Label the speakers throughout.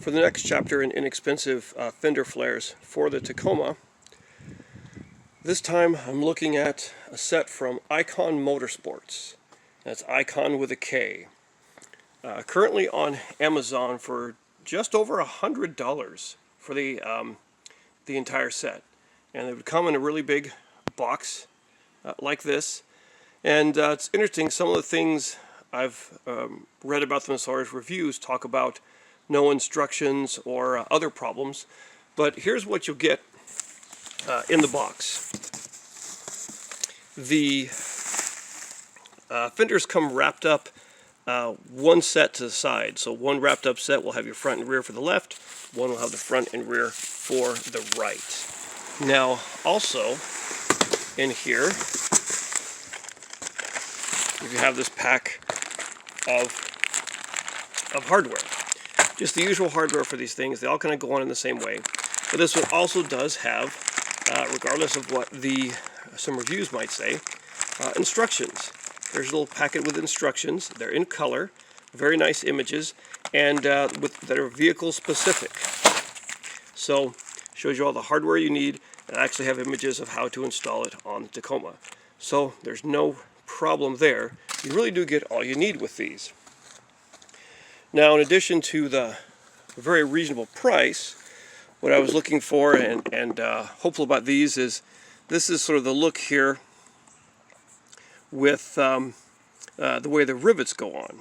Speaker 1: For the next chapter in inexpensive fender flares for the Tacoma, this time I'm looking at a set from Icon Motorsports. That's Icon with a K. Currently on Amazon for just over $100 for the entire set. And it would come in a really big box like this. And it's interesting, some of the things I've read about them as far as reviews talk about no instructions or other problems, but here's what you'll get in the box. The fenders come wrapped up one set to the side, so one wrapped up set will have your front and rear for the left, one will have the front and rear for the right. Now also in here you have this pack of hardware. Just the usual hardware for these things. They all kind of go on in the same way. But this one also does have, regardless of what some reviews might say, instructions. There's a little packet with instructions. They're in color, very nice images, and that are vehicle specific. So shows you all the hardware you need, and I actually have images of how to install it on the Tacoma. So there's no problem there. You really do get all you need with these. Now, in addition to the very reasonable price, what I was looking for and hopeful about these is this is sort of the look here with the way the rivets go on.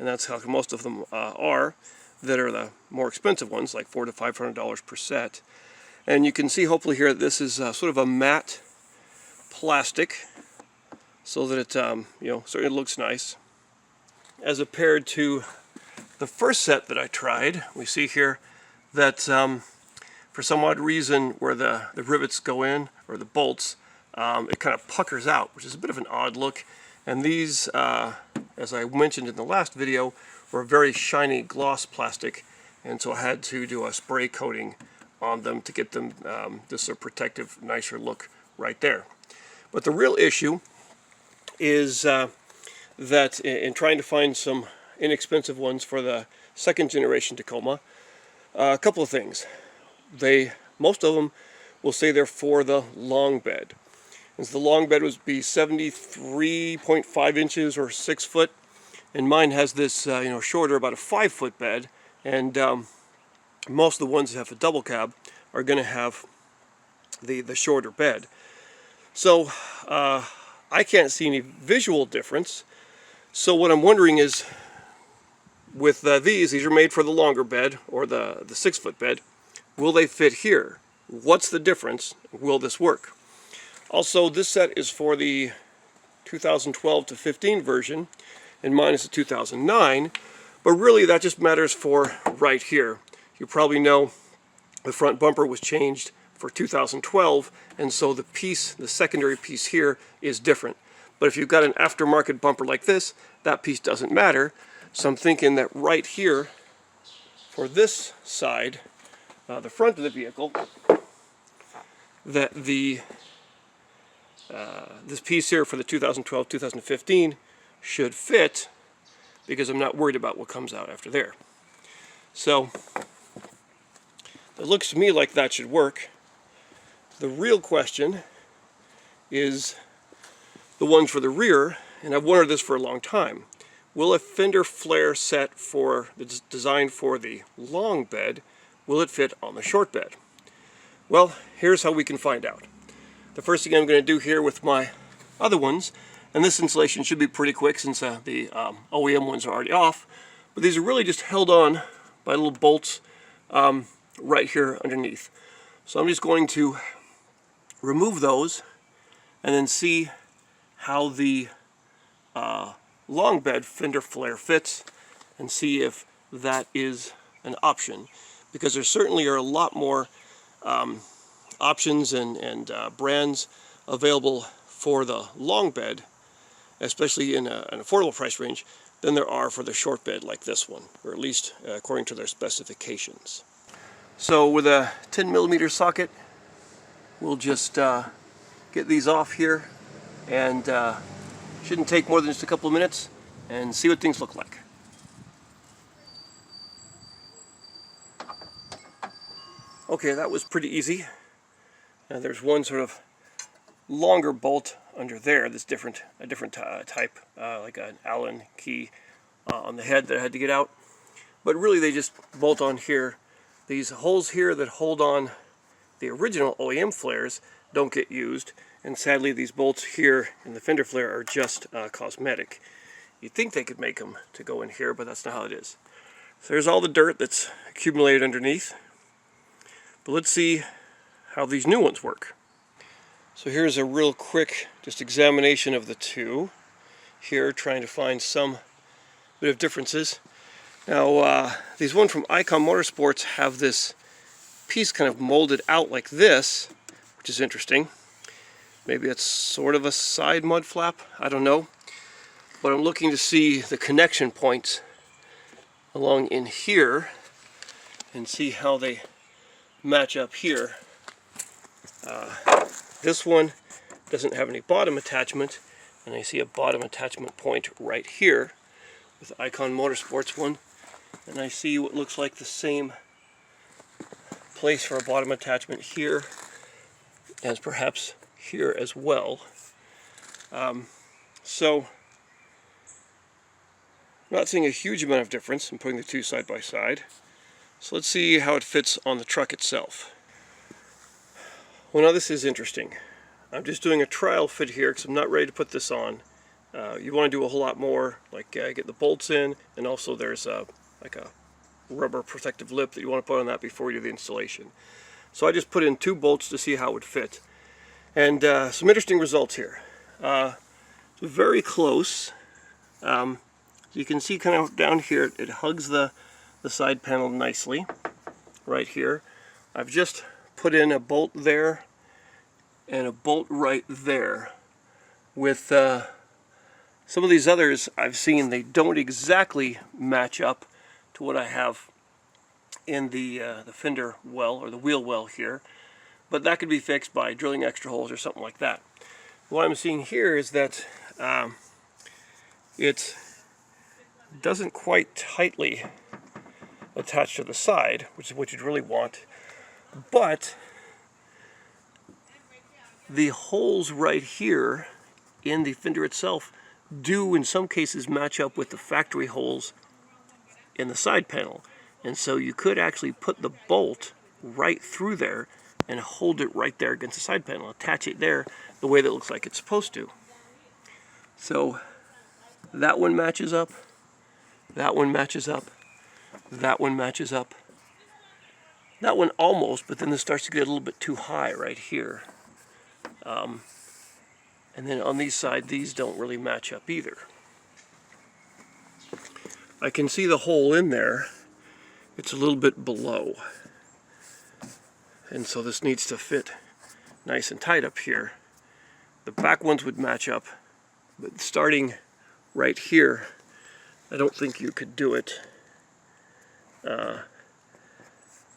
Speaker 1: And that's how most of them are that are the more expensive ones, like $400 to $500 per set. And you can see hopefully here that this is sort of a matte plastic so that it certainly looks nice. As compared to the first set that I tried, we see here that for some odd reason where the rivets go in, or the bolts, it kind of puckers out, which is a bit of an odd look. And these, as I mentioned in the last video, were very shiny gloss plastic, and so I had to do a spray coating on them to get them this sort of protective, nicer look right there. But the real issue is that in trying to find some inexpensive ones for the second generation Tacoma, a couple of things. Most of them will say they're for the long bed. And so the long bed would be 73.5 inches or 6 foot, and mine has this shorter, about a 5 foot bed, and most of the ones that have a double cab are going to have the shorter bed. So I can't see any visual difference. So what I'm wondering is, with these are made for the longer bed, or the 6 foot bed. Will they fit here? What's the difference? Will this work? Also, this set is for the 2012 to 15 version, and mine is the 2009, but really that just matters for right here. You probably know the front bumper was changed for 2012, and so the secondary piece here is different. But if you've got an aftermarket bumper like this, that piece doesn't matter. So I'm thinking that right here, for this side, the front of the vehicle, that this piece here for the 2012-2015 should fit, because I'm not worried about what comes out after there. So it looks to me like that should work. The real question is the ones for the rear, and I've wondered this for a long time. Will a fender flare set that's designed for the long bed, will it fit on the short bed? Well, here's how we can find out. The first thing I'm going to do here with my other ones, and this installation should be pretty quick since the OEM ones are already off, but these are really just held on by little bolts right here underneath. So I'm just going to remove those and then see how the long bed fender flare fits, and see if that is an option, because there certainly are a lot more options and brands available for the long bed, especially in an affordable price range, than there are for the short bed like this one, or at least according to their specifications. So with a 10mm socket, we'll just get these off here, and shouldn't take more than just a couple of minutes, and see what things look like. Okay, that was pretty easy. Now there's one sort of longer bolt under there that's a different type, like an Allen key on the head that I had to get out. But really they just bolt on here. These holes here that hold on the original OEM flares don't get used, and sadly these bolts here in the fender flare are just cosmetic. You'd think they could make them to go in here, but that's not how it is. So there's all the dirt that's accumulated underneath. But let's see how these new ones work. So here's a real quick just examination of the two. Here, trying to find some bit of differences. Now, these ones from Icon Motorsports have this piece kind of molded out like this, which is interesting. Maybe it's sort of a side mud flap, I don't know. But I'm looking to see the connection points along in here and see how they match up here. This one doesn't have any bottom attachment, and I see a bottom attachment point right here with the Icon Motorsports one, and I see what looks like the same place for a bottom attachment here as perhaps here as well. So I'm not seeing a huge amount of difference in putting the two side by side. So let's see how it fits on the truck itself. Well, now this is interesting. I'm just doing a trial fit here because I'm not ready to put this on. You want to do a whole lot more, like get the bolts in, and also there's like a rubber protective lip that you want to put on that before you do the installation. So I just put in 2 bolts to see how it would fit. And some interesting results here. Very close. You can see kind of down here, it hugs the side panel nicely, right here. I've just put in a bolt there and a bolt right there. With some of these others I've seen, they don't exactly match up to what I have in the fender well, or the wheel well here. But that could be fixed by drilling extra holes or something like that. What I'm seeing here is that it doesn't quite tightly attach to the side, which is what you'd really want, but the holes right here in the fender itself do in some cases match up with the factory holes in the side panel, and so you could actually put the bolt right through there and hold it right there against the side panel, attach it there the way that looks like it's supposed to. So that one matches up, that one matches up, that one matches up, that one almost, but then this starts to get a little bit too high right here. And then on these side, these don't really match up either. I can see the hole in there. It's a little bit below. And so this needs to fit nice and tight up here. The back ones would match up, but starting right here, I don't think you could do it.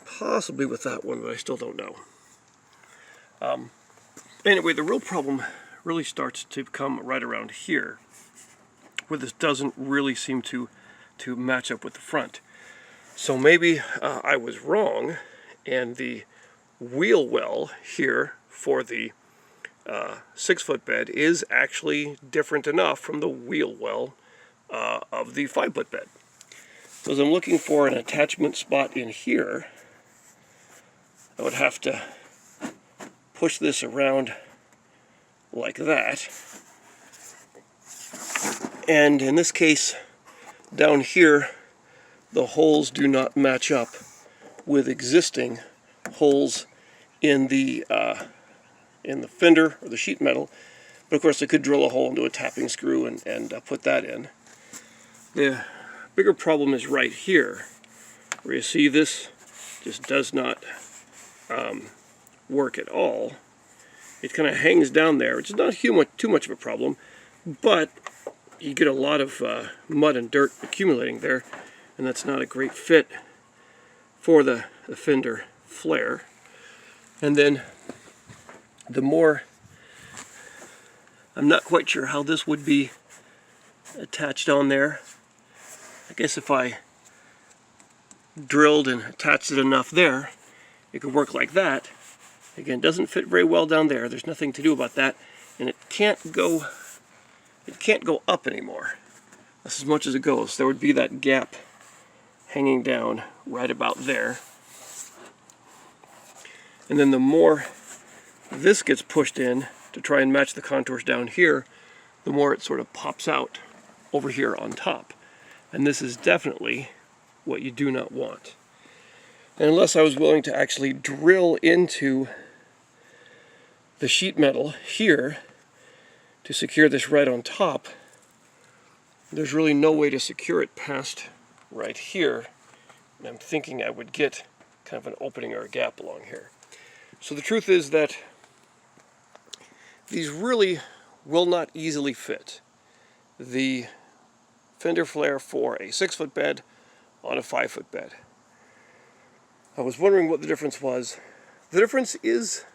Speaker 1: Possibly with that one, but I still don't know. Anyway, the real problem really starts to come right around here, where this doesn't really seem to match up with the front. So maybe I was wrong, and the wheel well here for the 6-foot bed is actually different enough from the wheel well of the 5-foot bed. So as I'm looking for an attachment spot in here, I would have to push this around like that. And in this case, down here, the holes do not match up with existing holes in the fender or the sheet metal. But of course, I could drill a hole into a tapping screw and put that in. The bigger problem is right here, where you see this just does not work at all. It kind of hangs down there, which is not too much of a problem, but you get a lot of mud and dirt accumulating there, and that's not a great fit for the fender flare. And then the more, I'm not quite sure how this would be attached on there. I guess if I drilled and attached it enough there, it could work like that. Again, it doesn't fit very well down there. There's nothing to do about that. And it can't go up anymore. That's as much as it goes. There would be that gap hanging down right about there. And then the more this gets pushed in to try and match the contours down here, the more it sort of pops out over here on top. And this is definitely what you do not want. And unless I was willing to actually drill into the sheet metal here to secure this right on top, there's really no way to secure it past right here. And I'm thinking I would get kind of an opening or a gap along here. So the truth is that these really will not easily fit the fender flare for a 6-foot bed on a 5-foot bed. I was wondering what the difference was. The difference is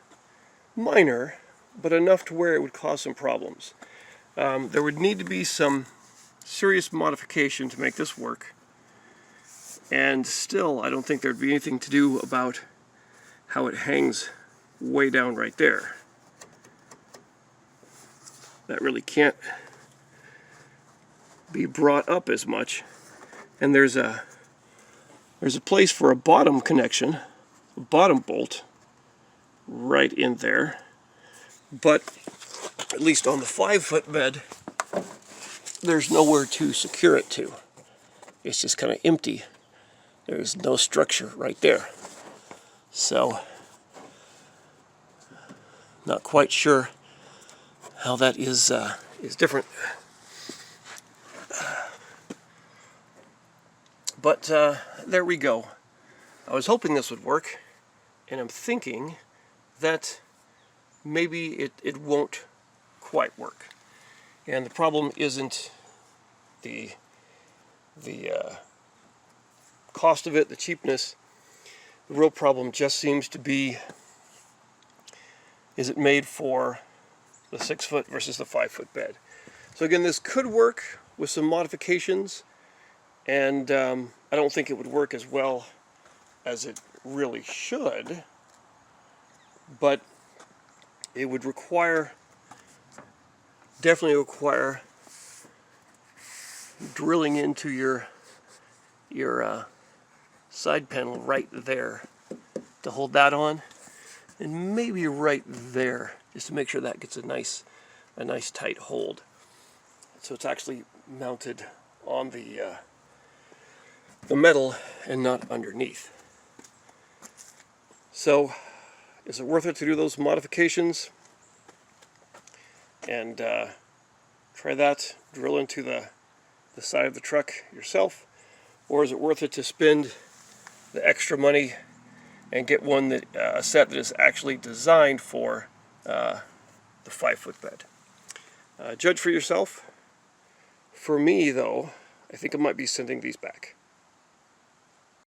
Speaker 1: minor, but enough to where it would cause some problems. There would need to be some serious modification to make this work, and still I don't think there'd be anything to do about how it hangs way down right there. That really can't be brought up as much. And there's a place for a bottom connection, a bottom bolt right in there. But at least on the 5-foot bed, there's nowhere to secure it to. It's just kind of empty. There's no structure right there. So, not quite sure how that is different. But there we go. I was hoping this would work, and I'm thinking that maybe it won't quite work. And the problem isn't the cost of it, the cheapness. The real problem just seems to be, is it made for the 6-foot versus the 5-foot bed? So again, this could work with some modifications, and I don't think it would work as well as it really should, but it would definitely require drilling into your side panel right there to hold that on, and maybe right there just to make sure that gets a nice tight hold. So it's actually mounted on the metal and not underneath. So is it worth it to do those modifications and try that, drill into the side of the truck yourself, or is it worth it to spend the extra money and get one that a set that is actually designed for the 5-foot bed? Judge for yourself. For me, though, I think I might be sending these back.